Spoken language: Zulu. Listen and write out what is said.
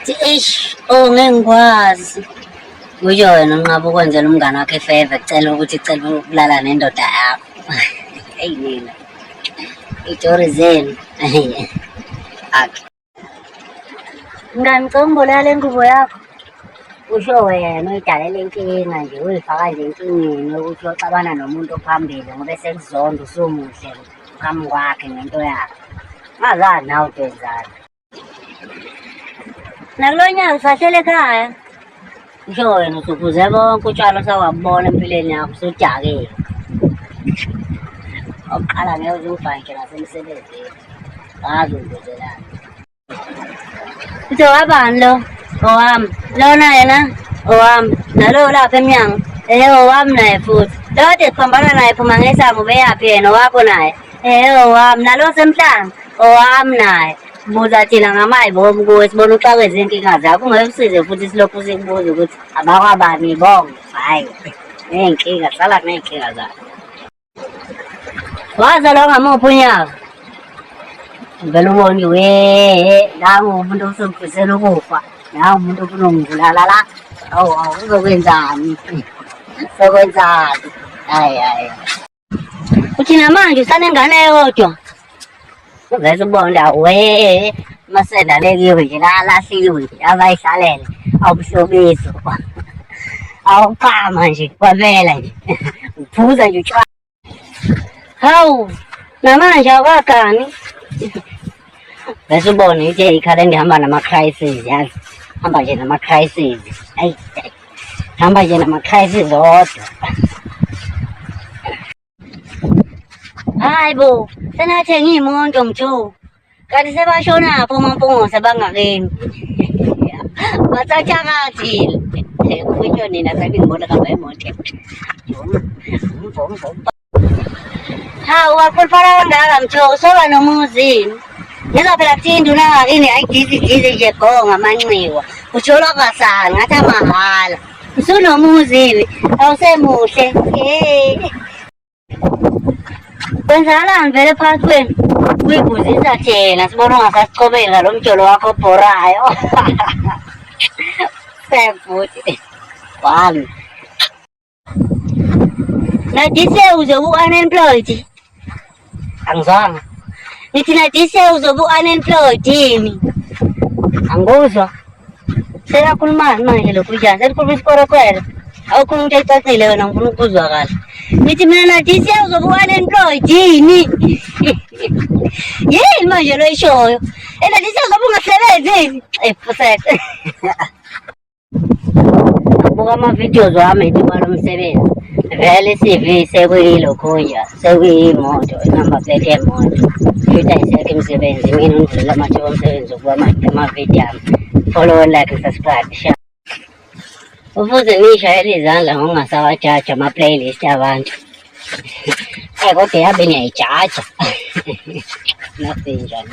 Eish, oh ngeke ngikwazi. Kusho wena unqaba ukwenzela umngane wakho ifeva ecela ukuthi icela ukulala nendoda yakho. Eyi mina. Itori zenu. Akhe. Mngani ngicela ungiboleka le ngubo yakho. Kusho wena uyidalela inkinga nje uyifaka nje enkingeni yokuthi uyoxabana nomuntu ophambili ngoba esekuzonda usumuhle phambi kwakhe ngento yakhe. Ngazazi nawe utenzani. Nakulo nyaka usahlele ekhaya. Kusho wena usuphuze bonke utshwala osawabona empilweni yakho usudakile. Oqala ngeke uze ufake nje nasemsebenzini. Ngazi ukwenzelani. Uthe wabani lo? Owami. Lona yena? Owami. Nalo lapha emnyango? Owami naye futhi. Lo kade siphambana naye phuma ngesango ubeyaphi yena owakho naye? Owami. Nalo semhlanga? Owami naye. Buza thina ngamayibomu kuwe sibona uxakwe zinkinga zakho ungeke usize futhi silokhu sikubuza ukuthi abakwabani bonke. Hayi. Ney'nkinga hlala kuney'nkinga zakho. Wazalwa ngamuphi unyaka? Vele ubone nangu umuntu osengifisela ukufa. Nangu umuntu ofuna ungibulala la. Awu uzokwenzani? Sokwenzani? Hayi. Uthi namanje usanengane eyodwa. Uveze ubona masenda lekiwe nje lahliwe nje abayihlalele awubuhlobiso. Awuqama nje kwamela nje. Uphuza nje utshwala. Hawu namanje awakagani. Bese ubone ithi ikhala ndihamba nama-crisis yazi. Hamba nje nama-crisis. Hayi. Hamba nje nama-crisis odwa. Hayi bo, senathenga iy'moto mthu. Kanti sebashonaphi omampungose bangakeni? Basathakathile. Kusho nina sengibona kuhamba imoto. Hawu wakhuluphala kangaka mthu, soba nomuzini. Ngizophela kuthinda unangakini hayi gizi nje go ngamanxiwa. Ujolwa kasani ngathi amahhala. Usunomuzi awusemuhle. Kwenzakalani vele phakathi kwenu? Uyibuzisa thina sibona ungasasichobeli ngalo mjolo wakho obhorayo. Sefuthi. Wami. Nadise uzobe u-unemployed. Angizwanga. Nithi nadise uzobe u-unemployed yini? Anguzwa. Seyakhulumani manje lokhu njani? Selikhuluma isikorokwelo. Awukhuluma into ecacile wena ngifuna ukuzwa kahle. Nithi mina nadise uzobe u-unemployed yini? Yini manje lo ishoyo? Nadise uzobe ungasebenzi yini? Phusete. Buka ama-videos wami ethi kwalo msebenzi. Vele i-CV sekuyilokho nje, sekuyimoto, i-number plate yemoto. Futhi ayisekho imisebenzi, mina ngidlula amathuba omsebenzi ukuba ama-video ami. Follow, like, subscribe, share. Ufuze ngiyishayele izandla ngokungasawajaja ama-playlist abantu. Kodwa yabe niyayijaja. Nasinjani.